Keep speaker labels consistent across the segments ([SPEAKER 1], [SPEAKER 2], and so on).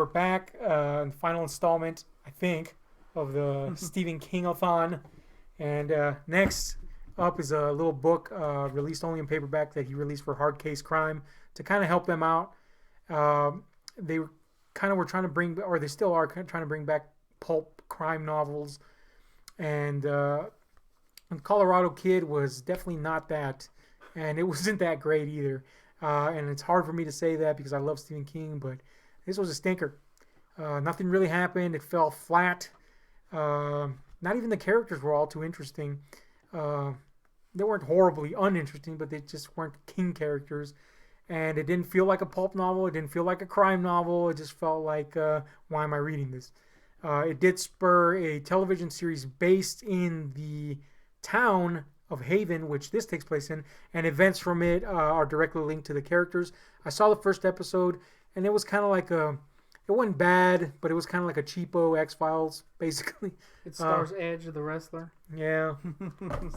[SPEAKER 1] We're back in the final installment, I think, of the Stephen King-a-thon. And next up is a little book released only in paperback that he released for Hard Case Crime to kind of help them out. They kind of were trying to bring, or they still are trying to bring back pulp crime novels. And Colorado Kid was definitely not that. And it wasn't that great either. And it's hard for me to say that because I love Stephen King, but this was a stinker. Nothing really happened. It fell flat. Not even the characters were all too interesting. They weren't horribly uninteresting, but they just weren't King characters. And it didn't feel like a pulp novel. It didn't feel like a crime novel. It just felt like, why am I reading this? It did spur a television series based in the town of Haven, which this takes place in, and events from it are directly linked to the characters. I saw the first episode, and it was kind of like it wasn't bad, but it was kind of like a cheapo X-Files, basically.
[SPEAKER 2] It stars Edge, the wrestler.
[SPEAKER 1] Yeah.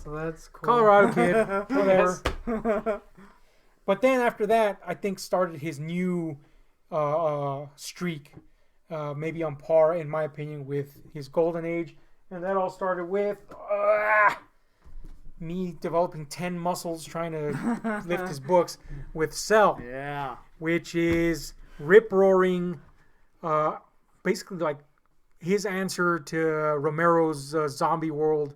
[SPEAKER 2] So that's cool.
[SPEAKER 1] Colorado Kid, whatever. But then after that, I think started his new streak, maybe on par, in my opinion, with his golden age. And that all started with me developing 10 muscles trying to lift his books with Cell.
[SPEAKER 2] Yeah.
[SPEAKER 1] Which is rip-roaring, basically like his answer to Romero's Zombie World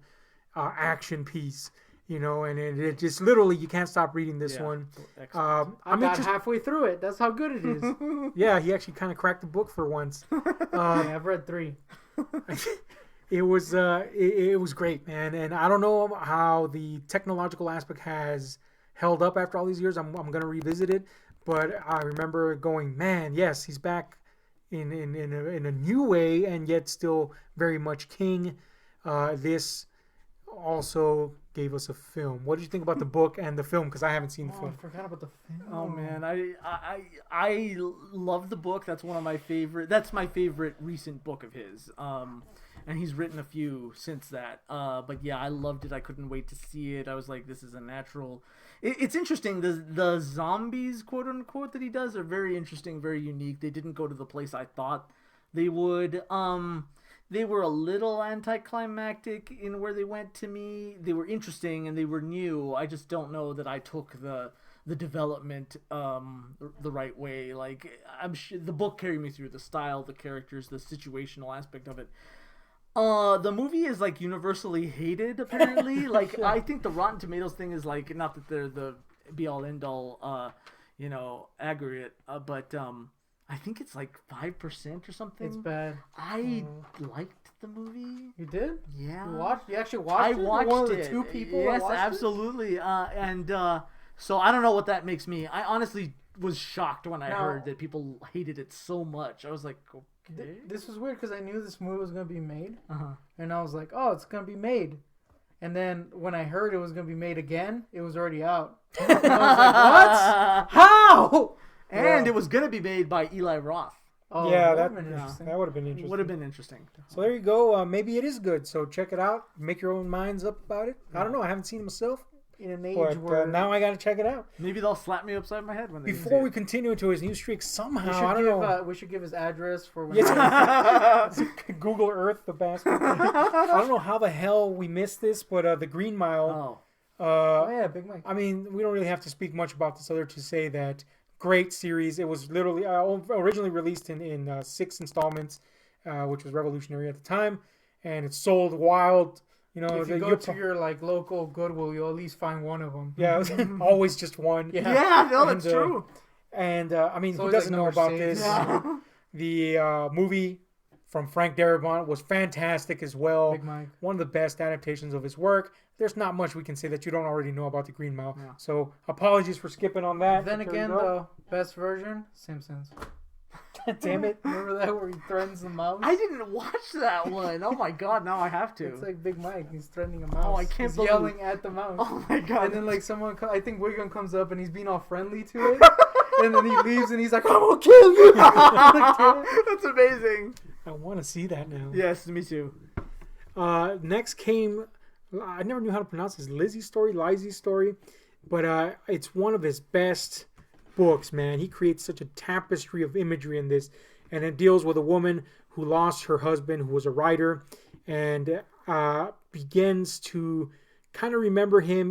[SPEAKER 1] action piece. You know, and it just literally, you can't stop reading this one.
[SPEAKER 2] I got halfway through it. That's how good it is.
[SPEAKER 1] Yeah, he actually kind of cracked the book for once.
[SPEAKER 2] I've read 3.
[SPEAKER 1] It was great, man. And I don't know how the technological aspect has held up after all these years. I'm going to revisit it. But I remember going, man, yes, he's back in a new way, and yet still very much King. This also gave us a film. What did you think about the book and the film? Because I haven't seen the film.
[SPEAKER 2] I forgot about the film.
[SPEAKER 3] Oh man, I love the book. That's one of my favorite. That's my favorite recent book of his. And he's written a few since that. But yeah, I loved it. I couldn't wait to see it. I was like, this is a natural. It's interesting. The zombies, quote unquote, that he does are very interesting, very unique. They didn't go to the place I thought they would. They were a little anticlimactic in where they went to me. They were interesting and they were new. I just don't know that I took the development the right way. Like, I'm sure the book carried me through the style, the characters, the situational aspect of it. The movie is like universally hated apparently. Like, I think the Rotten Tomatoes thing is like, not that they're the be all end all aggregate, but I think it's like 5% or something.
[SPEAKER 2] It's bad.
[SPEAKER 3] I liked the movie.
[SPEAKER 2] You did?
[SPEAKER 3] Yeah.
[SPEAKER 2] You actually watched it?
[SPEAKER 3] I watched
[SPEAKER 2] one of
[SPEAKER 3] it.
[SPEAKER 2] the 2 people
[SPEAKER 3] Yes,
[SPEAKER 2] that watched
[SPEAKER 3] absolutely. So I don't know what that makes me. I honestly was shocked when I heard that people hated it so much. I was like, okay.
[SPEAKER 2] This was weird because I knew this movie was going to be made.
[SPEAKER 3] Uh-huh.
[SPEAKER 2] And I was like, oh, it's going to be made. And then when I heard it was going to be made again, it was already out. And I was like, what? How?
[SPEAKER 3] And it was going to be made by Eli Roth.
[SPEAKER 2] Oh,
[SPEAKER 1] yeah,
[SPEAKER 2] that would have been interesting.
[SPEAKER 1] That would have been interesting.
[SPEAKER 3] Would have been interesting.
[SPEAKER 1] So there you go. Maybe it is good. So check it out. Make your own minds up about it. I don't know. I haven't seen it myself.
[SPEAKER 2] In an age
[SPEAKER 1] But
[SPEAKER 2] where
[SPEAKER 1] now I got to check it out.
[SPEAKER 3] Maybe they'll slap me upside my head when they
[SPEAKER 1] Before we continue into his new streak, somehow, I don't know.
[SPEAKER 2] We should give his address for when
[SPEAKER 1] Google Earth, the bastard. I don't know how the hell we missed this, but the Green Mile.
[SPEAKER 2] Oh yeah, Big Mike.
[SPEAKER 1] I mean, we don't really have to speak much about this other to say that great series. It was literally originally released in 6 installments, which was revolutionary at the time, and it sold wild. You know,
[SPEAKER 2] if you go to your like local Goodwill, you'll at least find one of them.
[SPEAKER 1] Yeah, it was always just one.
[SPEAKER 3] Yeah, no, that's true.
[SPEAKER 1] And I mean, who doesn't know about this?
[SPEAKER 2] Yeah.
[SPEAKER 1] The movie from Frank Darabont was fantastic as well.
[SPEAKER 2] Big Mike.
[SPEAKER 1] One of the best adaptations of his work. There's not much we can say that you don't already know about the Green Mile. Yeah. So apologies for skipping on that.
[SPEAKER 2] Then again, the best version, Simpsons.
[SPEAKER 1] Damn it.
[SPEAKER 2] Remember that where he threatens the mouse?
[SPEAKER 3] I didn't watch that one. Oh my god, now I have to.
[SPEAKER 2] It's like Big Mike. He's threatening a mouse.
[SPEAKER 3] Oh, I can't believe...
[SPEAKER 2] yelling at the mouse.
[SPEAKER 3] Oh my god.
[SPEAKER 2] And then like someone, I think Wiggum comes up and he's being all friendly to it. And then he leaves and he's like, I'm gonna kill you.
[SPEAKER 3] That's amazing.
[SPEAKER 1] I want to see that now.
[SPEAKER 3] Yes, me too.
[SPEAKER 1] Next came, I never knew how to pronounce this, Lizzy Story. But it's one of his best books, man. He creates such a tapestry of imagery in this. and it deals with a woman who lost her husband, who was a writer, and begins to kind of remember him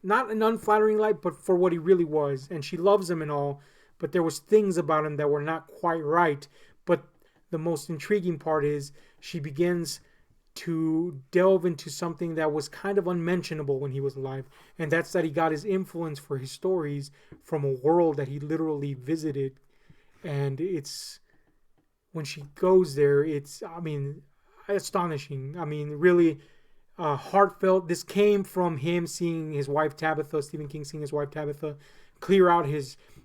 [SPEAKER 1] not an unflattering light, but for what he really was. And she loves him and all, but there was things about him that were not quite right. But the most intriguing part is she begins to delve into something that was kind of unmentionable when he was alive, and that's that he got his influence for his stories from a world that he literally visited. And it's when she goes there, it's, I mean, astonishing. I mean, really heartfelt. This came from him seeing his wife Tabitha, Stephen King seeing his wife Tabitha clear out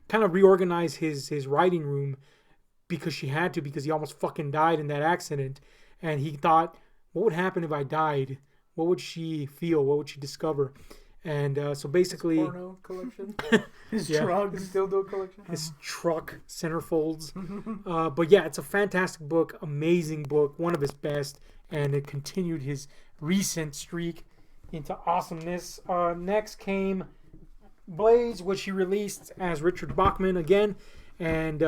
[SPEAKER 1] kind of reorganize his writing room, because she had to, because he almost fucking died in that accident. And he thought, what would happen if I died? What would she feel? What would she discover? And so basically...
[SPEAKER 2] His porno collection?
[SPEAKER 3] His
[SPEAKER 1] Yeah.
[SPEAKER 3] drugs.
[SPEAKER 2] His dildo collection?
[SPEAKER 1] His truck centerfolds. But yeah, it's a fantastic book, amazing book, one of his best, and it continued his recent streak into awesomeness. Next came Blaze, which he released as Richard Bachman again. And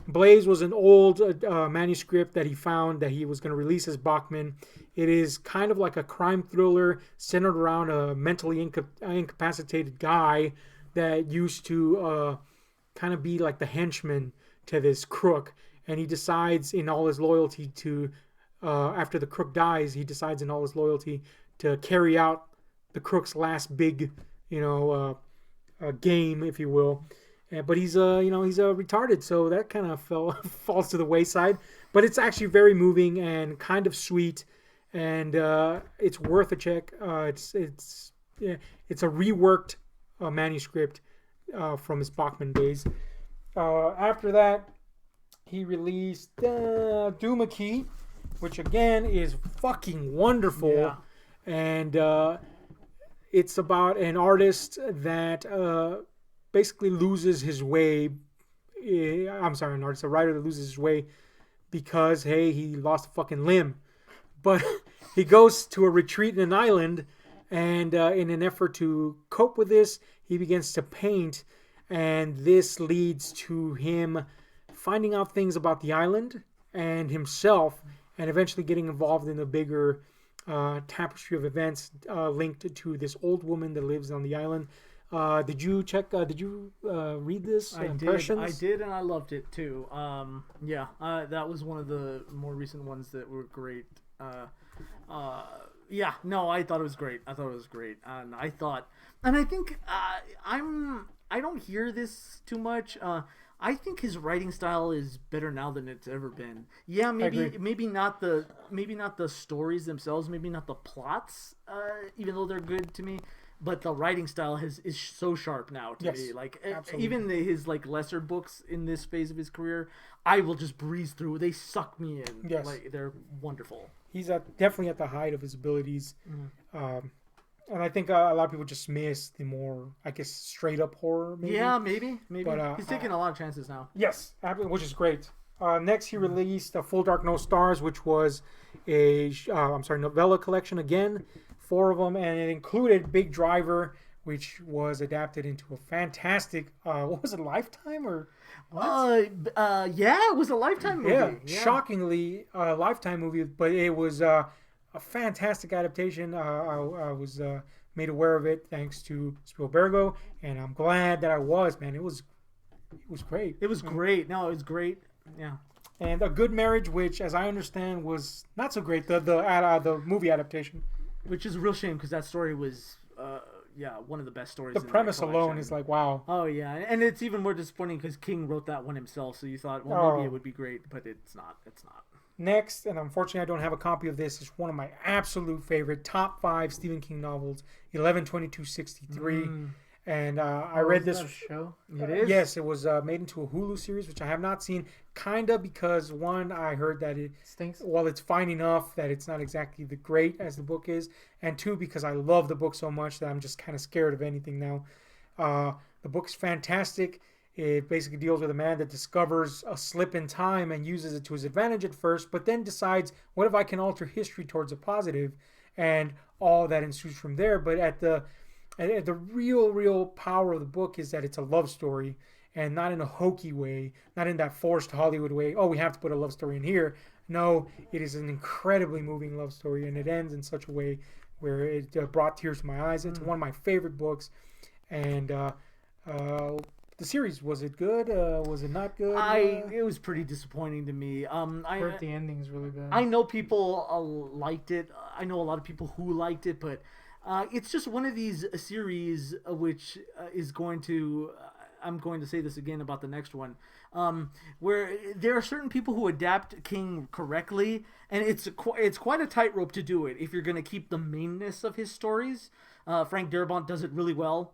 [SPEAKER 1] Blaze was an old manuscript that he found that he was going to release as Bachman. It is kind of like a crime thriller centered around a mentally incapacitated guy that used to kind of be like the henchman to this crook. And he decides in all his loyalty to, after the crook dies, he decides in all his loyalty to carry out the crook's last big, game, if you will. But he's he's retarded, so that kind of falls to the wayside. But it's actually very moving and kind of sweet, and it's worth a check. It's a reworked manuscript from his Bachman days. After that, he released Dumaki, which again is fucking wonderful,
[SPEAKER 3] Yeah.
[SPEAKER 1] and it's about an artist that basically loses his way. I'm sorry, an artist, a writer that loses his way because, hey, he lost a fucking limb. But he goes to a retreat in an island, and in an effort to cope with this, he begins to paint, and this leads to him finding out things about the island and himself, and eventually getting involved in a bigger tapestry of events linked to this old woman that lives on the island. Did you read this? Impressions?
[SPEAKER 3] I did, and I loved it too. That was one of the more recent ones that were great. I thought it was great. And I think I don't hear this too much. I think his writing style is better now than it's ever been. Yeah, maybe not the stories themselves, maybe not the plots, even though they're good to me. But the writing style is so sharp now to me. Like
[SPEAKER 1] absolutely.
[SPEAKER 3] Even his like lesser books in this phase of his career, I will just breeze through. They suck me in.
[SPEAKER 1] Yes.
[SPEAKER 3] Like they're wonderful.
[SPEAKER 1] He's definitely at the height of his abilities, and I think a lot of people just miss the more, I guess, straight up horror. Maybe.
[SPEAKER 3] Yeah, maybe.
[SPEAKER 1] But,
[SPEAKER 3] he's taking a lot of chances now.
[SPEAKER 1] Yes, which is great. Next, he released Full Dark No Stars, which was a novella collection again, 4 of them, and it included Big Driver, which was adapted into a fantastic. What was it, Lifetime or?
[SPEAKER 3] It was a Lifetime movie.
[SPEAKER 1] Yeah, shockingly a Lifetime movie, but it was a fantastic adaptation. I was made aware of it thanks to Spielbergo, and I'm glad that I was. Man, it was great.
[SPEAKER 3] It was great. No, it was great. Yeah.
[SPEAKER 1] And A Good Marriage, which, as I understand, was not so great. The movie adaptation,
[SPEAKER 3] which is a real shame because that story was one of the best stories.
[SPEAKER 1] The premise alone is like, wow.
[SPEAKER 3] Oh yeah, and it's even more disappointing because King wrote that one himself. So you thought, well, maybe it would be great, but it's not. It's not.
[SPEAKER 1] Next, and unfortunately I don't have a copy of this, is one of my absolute favorite top 5 Stephen King novels, 11/22/63. And I read this
[SPEAKER 2] show.
[SPEAKER 3] It is?
[SPEAKER 1] Yes, it was made into a Hulu series, which I have not seen. Kinda because, one, I heard that it
[SPEAKER 2] stinks.
[SPEAKER 1] Well, it's fine enough that it's not exactly the great as the book is, and 2, because I love the book so much that I'm just kind of scared of anything now. The book's fantastic. It basically deals with a man that discovers a slip in time and uses it to his advantage at first, but then decides, what if I can alter history towards a positive, and all that ensues from there. But at the real power of the book is that it's a love story, and not in a hokey way, not in that forced Hollywood way. Oh, we have to put a love story in here. No, it is an incredibly moving love story, and it ends in such a way where it brought tears to my eyes. It's one of my favorite books, and the series, was it good? Was it not good?
[SPEAKER 3] It was pretty disappointing to me.
[SPEAKER 2] I heard the ending's really bad.
[SPEAKER 3] I know people liked it. I know a lot of people who liked it, but it's just one of these series which is going to. I'm going to say this again about the next one, where there are certain people who adapt King correctly, and it's quite a tightrope to do it if you're going to keep the mainness of his stories. Frank Darabont does it really well.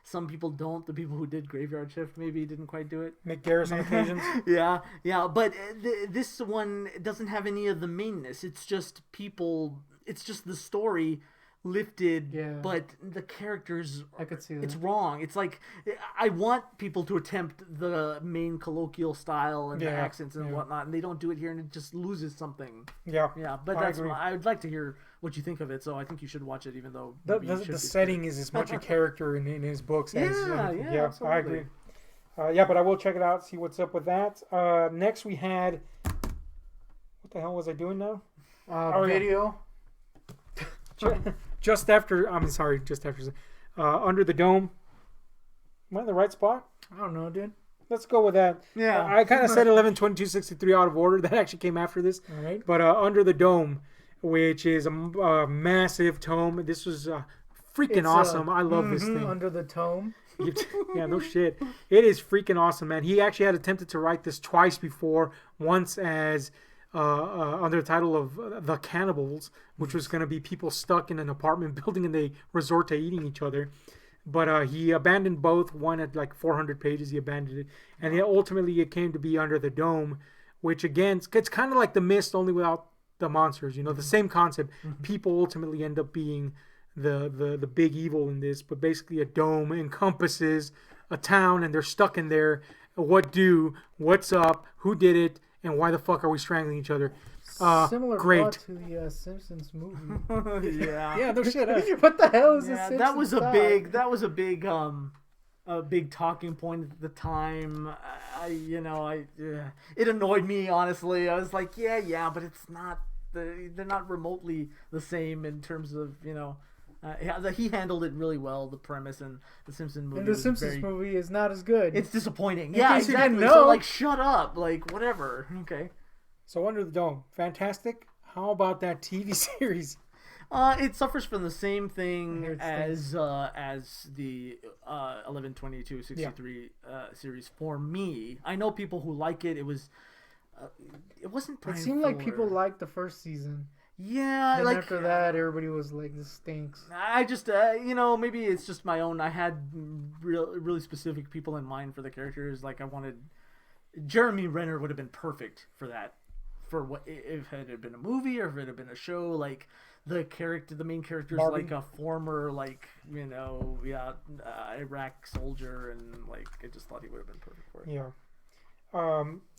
[SPEAKER 3] Some people don't. The people who did Graveyard Shift maybe didn't quite do it.
[SPEAKER 1] Mick Garris on occasions.
[SPEAKER 3] Yeah. But this one doesn't have any of the mainness. It's just people. It's just the story lifted, but the characters.
[SPEAKER 2] I could see that.
[SPEAKER 3] It's wrong. It's like I want people to attempt the main colloquial style and the accents and whatnot, and they don't do it here, and it just loses something. Yeah. But I would like to hear what you think of it, so I think you should watch it, even though
[SPEAKER 1] the setting is as much a character in his books as
[SPEAKER 3] absolutely.
[SPEAKER 1] I agree. But I will check it out, see what's up with that. Next we had, what the hell was I doing now?
[SPEAKER 2] Video.
[SPEAKER 1] Just after Under the Dome. Am I in the right spot?
[SPEAKER 2] I don't know, dude.
[SPEAKER 1] Let's go with that.
[SPEAKER 3] Yeah.
[SPEAKER 1] I kind of said 11, 22, 63 out of order. That actually came after this.
[SPEAKER 2] All right.
[SPEAKER 1] But Under the Dome, which is a massive tome. This was freaking awesome. I love this thing.
[SPEAKER 2] Under the Tome.
[SPEAKER 1] Yeah, no shit. It is freaking awesome, man. He actually had attempted to write this twice before. Once as under the title of The Cannibals, which was going to be people stuck in an apartment building and they resort to eating each other. But he abandoned both. One at like 400 pages, he abandoned it. And then ultimately it came to be Under the Dome, which again, it's kind of like The Mist, only without the monsters. You know, the same concept. People ultimately end up being the big evil in this. But basically a dome encompasses a town and they're stuck in there. What do? What's up? Who did it? And why the fuck are we strangling each other?
[SPEAKER 2] Similar
[SPEAKER 1] great.
[SPEAKER 2] plot to the Simpsons movie.
[SPEAKER 3] Yeah,
[SPEAKER 1] no shit.
[SPEAKER 2] What the hell is this?
[SPEAKER 3] That was a big talking point at the time. It annoyed me, honestly. I was like, but it's not. They're not remotely the same in terms of he handled it really well. The premise and the Simpsons movie.
[SPEAKER 2] And the Simpsons movie is not as good.
[SPEAKER 3] It's disappointing.
[SPEAKER 2] In case you
[SPEAKER 3] exactly.
[SPEAKER 2] didn't know.
[SPEAKER 3] So like, shut up. Like, whatever. Okay.
[SPEAKER 1] So Under the Dome, fantastic. How about that TV series?
[SPEAKER 3] It suffers from the same thing as the 11/22/63 series for me. I know people who like it. It wasn't.
[SPEAKER 2] It seemed like people liked the first season.
[SPEAKER 3] Yeah,
[SPEAKER 2] and after that, everybody was like, "This stinks."
[SPEAKER 3] I just, maybe it's just my own. I had really specific people in mind for the characters. Like, I wanted Jeremy Renner would have been perfect for that. For what if it had been a movie or if it had been a show, like the main character is like a former, Iraq soldier, and like I just thought he would have been perfect for it.
[SPEAKER 1] Yeah.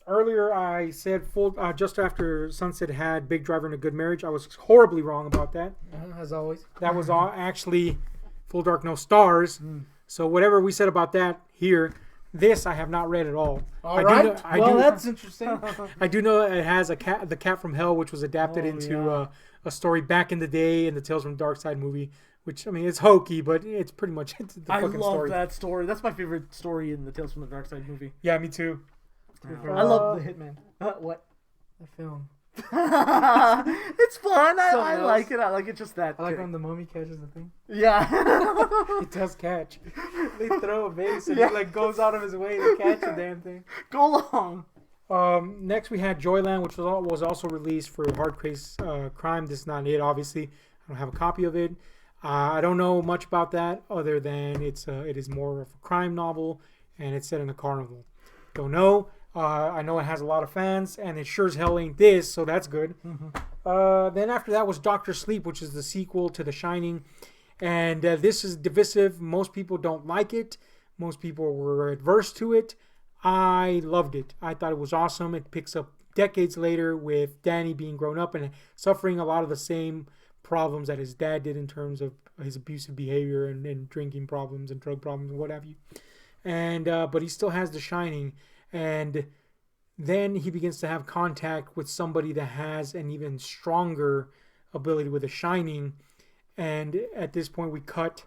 [SPEAKER 1] Earlier I said just after Sunset had Big Driver and A Good Marriage. I was horribly wrong about that.
[SPEAKER 2] As always.
[SPEAKER 1] That was actually Full Dark No Stars. So whatever we said about that here, this I have not read at all.
[SPEAKER 2] All right. That's interesting.
[SPEAKER 1] I do know it has The Cat from Hell, which was adapted into a story back in the day in the Tales from the Dark Side movie. Which, I mean, it's hokey, but it's pretty much the fucking story.
[SPEAKER 3] I love that story. That's my favorite story in the Tales from the Dark Side movie.
[SPEAKER 1] Yeah, me too.
[SPEAKER 3] I love the Hitman. What?
[SPEAKER 2] The film.
[SPEAKER 3] It's fun. I like it. I like it just that.
[SPEAKER 2] I like when the mummy catches the thing.
[SPEAKER 3] Yeah.
[SPEAKER 1] It does catch.
[SPEAKER 2] They throw a vase and it goes out of his way to catch the damn thing.
[SPEAKER 3] Go along.
[SPEAKER 1] Next we had Joyland, which was also released for Hard Case Crime. This is not it, obviously. I don't have a copy of it. I don't know much about that other than it is more of a crime novel and it's set in a carnival. Don't know. I know it has a lot of fans, and it sure as hell ain't this, so that's good. Then after that was Doctor Sleep, which is the sequel to The Shining. And this is divisive. Most people don't like it. Most people were adverse to it. I loved it. I thought it was awesome. It picks up decades later with Danny being grown up and suffering a lot of the same problems that his dad did in terms of his abusive behavior and drinking problems and drug problems and what have you. and but he still has the Shining, and then he begins to have contact with somebody that has an even stronger ability with the Shining, and at this point we cut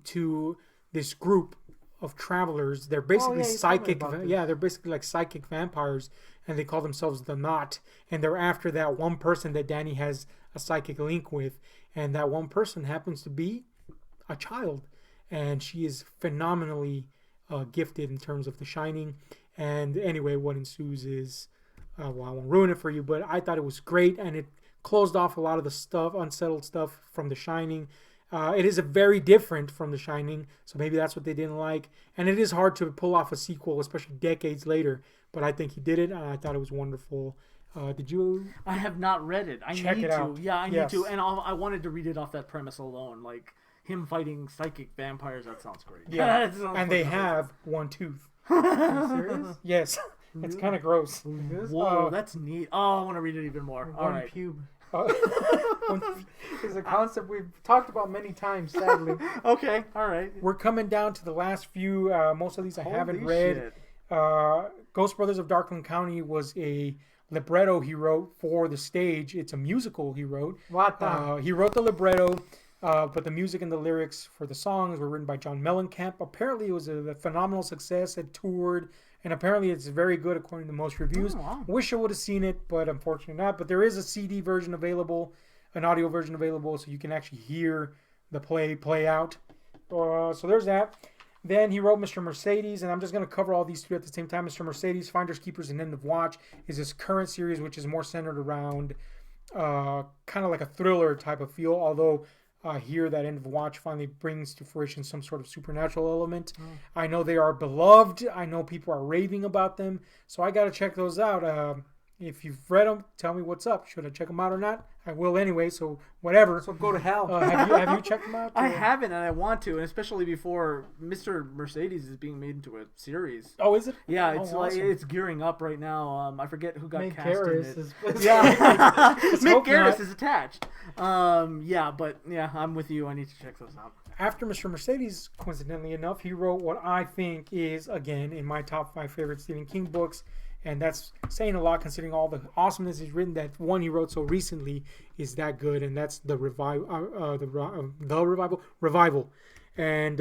[SPEAKER 1] to this group of travelers. They're basically
[SPEAKER 2] you told me
[SPEAKER 1] psychic.
[SPEAKER 2] about this.
[SPEAKER 1] Yeah, they're basically like psychic vampires, and they call themselves the Knot. And they're after that one person that Danny has a psychic link with, and that one person happens to be a child, and she is phenomenally gifted in terms of The Shining. And anyway, what ensues is, well, I won't ruin it for you, but I thought it was great, and it closed off a lot of the stuff, unsettled stuff from The Shining. It is a very different from The Shining, so maybe that's what they didn't like. And it is hard to pull off a sequel, especially decades later. But I think he did it, and I thought it was wonderful. Did you?
[SPEAKER 3] I have not read it. I
[SPEAKER 1] Check
[SPEAKER 3] need
[SPEAKER 1] it
[SPEAKER 3] to.
[SPEAKER 1] out.
[SPEAKER 3] Yeah, I
[SPEAKER 1] Yes.
[SPEAKER 3] need to. And I wanted to read it off that premise alone, like him fighting psychic vampires. That sounds great.
[SPEAKER 1] Yeah,
[SPEAKER 3] That sounds
[SPEAKER 1] and they
[SPEAKER 3] fucking
[SPEAKER 1] have one tooth.
[SPEAKER 2] Are you serious?
[SPEAKER 1] Yes, it's kind of gross.
[SPEAKER 2] This?
[SPEAKER 3] Whoa, that's neat. Oh, I want to read it even more. All
[SPEAKER 2] One
[SPEAKER 3] right.
[SPEAKER 2] pube
[SPEAKER 1] One-
[SPEAKER 2] is a concept we've talked about many times, sadly.
[SPEAKER 3] Okay. All right.
[SPEAKER 1] We're coming down to the last few. Most of these I haven't
[SPEAKER 3] Holy
[SPEAKER 1] read.
[SPEAKER 3] shit.
[SPEAKER 1] Ghost Brothers of Darkland County was a libretto he wrote for the stage. It's a musical he wrote.
[SPEAKER 2] What the?
[SPEAKER 1] He wrote the libretto, but the music and the lyrics for the songs were written by John Mellencamp. Apparently, it was a phenomenal success. It toured, and apparently, it's very good according to most reviews.
[SPEAKER 3] Oh, wow.
[SPEAKER 1] Wish I would have seen it, but unfortunately not. But there is a CD version available, an audio version available, so you can actually hear the play out. So there's that. Then he wrote Mr. Mercedes, and I'm just going to cover all these three at the same time. Mr. Mercedes, Finders, Keepers, and End of Watch is his current series, which is more centered around kind of like a thriller type of feel, although here that End of Watch finally brings to fruition some sort of supernatural element. I know they are beloved. I know people are raving about them, so I got to check those out. If you've read them, tell me what's up. Should I check them out or not? I will anyway, so whatever.
[SPEAKER 2] So go to hell.
[SPEAKER 1] Have you checked them out?
[SPEAKER 3] I
[SPEAKER 1] or-
[SPEAKER 3] haven't, and I want to, and especially before Mr. Mercedes is being made into a series.
[SPEAKER 1] Oh, is it?
[SPEAKER 3] Yeah,
[SPEAKER 1] Oh,
[SPEAKER 3] it's like
[SPEAKER 1] awesome.
[SPEAKER 3] it's gearing up right now. I forget who got
[SPEAKER 2] Mick
[SPEAKER 3] cast in
[SPEAKER 2] Garris
[SPEAKER 3] it.
[SPEAKER 2] is.
[SPEAKER 3] Yeah, Mick
[SPEAKER 1] hope
[SPEAKER 3] Garris
[SPEAKER 1] not.
[SPEAKER 3] is attached. Yeah, but yeah, I'm with you. I need to check those out.
[SPEAKER 1] After Mr. Mercedes, coincidentally enough, he wrote what I think is, again, in my top 5 favorite Stephen King books. And that's saying a lot considering all the awesomeness he's written. That one he wrote so recently is that good, and that's the revival. And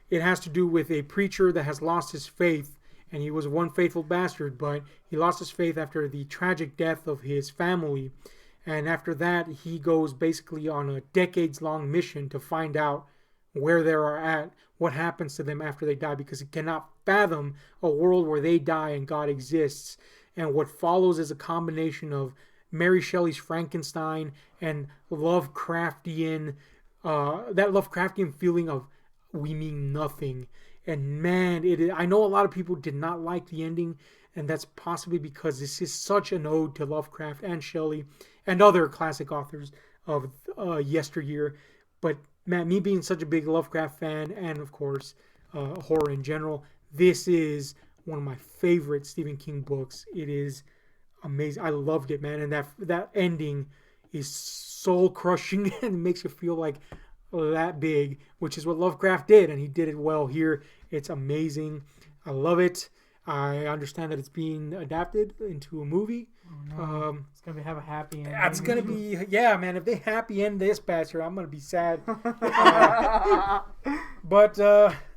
[SPEAKER 1] it has to do with a preacher that has lost his faith, and he was one faithful bastard, but he lost his faith after the tragic death of his family. And after that, he goes basically on a decades-long mission to find out where they are at, what happens to them after they die, because he cannot fathom a world where they die and God exists. And what follows is a combination of Mary Shelley's Frankenstein and Lovecraftian, that Lovecraftian feeling of we mean nothing. And man, I know a lot of people did not like the ending, and that's possibly because this is such an ode to Lovecraft and Shelley and other classic authors of yesteryear. But man, me being such a big Lovecraft fan, and of course horror in general, this is one of my favorite Stephen King books. It is amazing. I loved it, man, and that ending is soul crushing and makes you feel like that big, which is what Lovecraft did, and he did it well here. It's amazing. I love it. I understand that it's being adapted into a movie.
[SPEAKER 2] It's gonna have a happy ending.
[SPEAKER 1] That's gonna be, yeah, man. If they happy end this bastard, I'm gonna be sad. But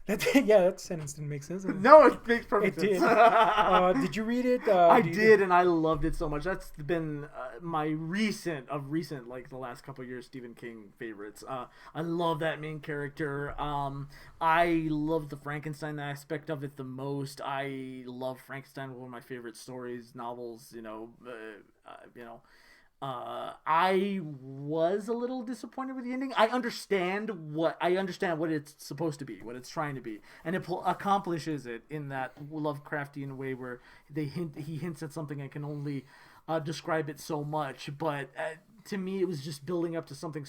[SPEAKER 1] that sentence didn't make sense.
[SPEAKER 3] No, it makes perfect
[SPEAKER 1] It
[SPEAKER 3] sense.
[SPEAKER 1] did. Did you read it?
[SPEAKER 3] I did, and I loved it so much. That's been my recent, like the last couple of years, Stephen King favorites. I love that main character. I love the Frankenstein aspect of it the most. I love Frankenstein, one of my favorite stories, novels. I was a little disappointed with the ending. I understand what it's supposed to be, what it's trying to be, and it accomplishes it in that Lovecraftian way where he hints at something and can only describe it so much. But to me, it was just building up to something.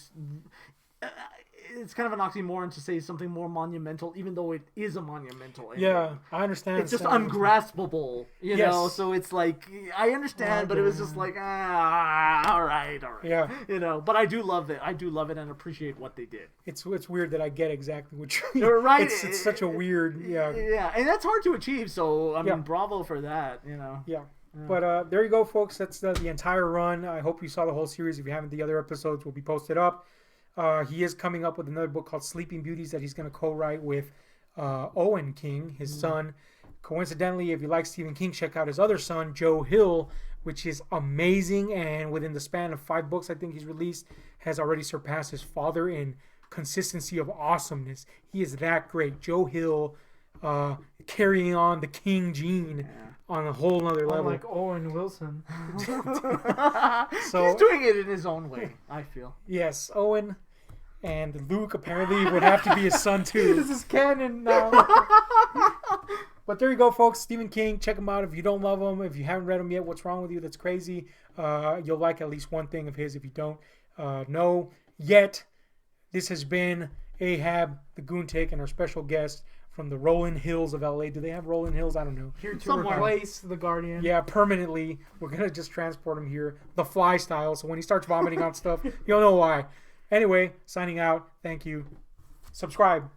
[SPEAKER 3] it's kind of an oxymoron to say something more monumental, even though it is a monumental ending.
[SPEAKER 1] Yeah, I understand.
[SPEAKER 3] It's just ungraspable, you know. So it's like I understand, but it was just like all right.
[SPEAKER 1] Yeah,
[SPEAKER 3] you know. But I do love it. I do love it and appreciate what they did.
[SPEAKER 1] It's weird that I get exactly what
[SPEAKER 3] you're right.
[SPEAKER 1] It's such a weird
[SPEAKER 3] yeah, and that's hard to achieve. So I mean, bravo for that. You know.
[SPEAKER 1] Yeah. But there you go, folks. That's the entire run. I hope you saw the whole series. If you haven't, the other episodes will be posted up. He is coming up with another book called Sleeping Beauties that he's going to co-write with Owen King, his son. Coincidentally, if you like Stephen King, check out his other son, Joe Hill, which is amazing. And within the span of 5 books I think he's released, has already surpassed his father in consistency of awesomeness. He is that great. Joe Hill carrying on the King gene on a whole nother level.
[SPEAKER 2] Like Owen Wilson.
[SPEAKER 3] So he's doing it in his own way, I feel.
[SPEAKER 1] Yes, Owen and Luke apparently would have to be his son too.
[SPEAKER 2] This is canon now.
[SPEAKER 1] But there you go, folks. Stephen King, check him out if you don't love him. If you haven't read him yet, what's wrong with you? That's crazy. You'll like at least one thing of his if you don't know yet. This has been Ahab the Goontick and our special guest from the Rolling Hills of LA. Do they have Rolling Hills? I don't know.
[SPEAKER 2] Here to replace the Guardian.
[SPEAKER 1] Yeah, permanently. We're going to just transport him here. The Fly style. So when he starts vomiting on stuff, you'll know why. Anyway, signing out. Thank you. Subscribe.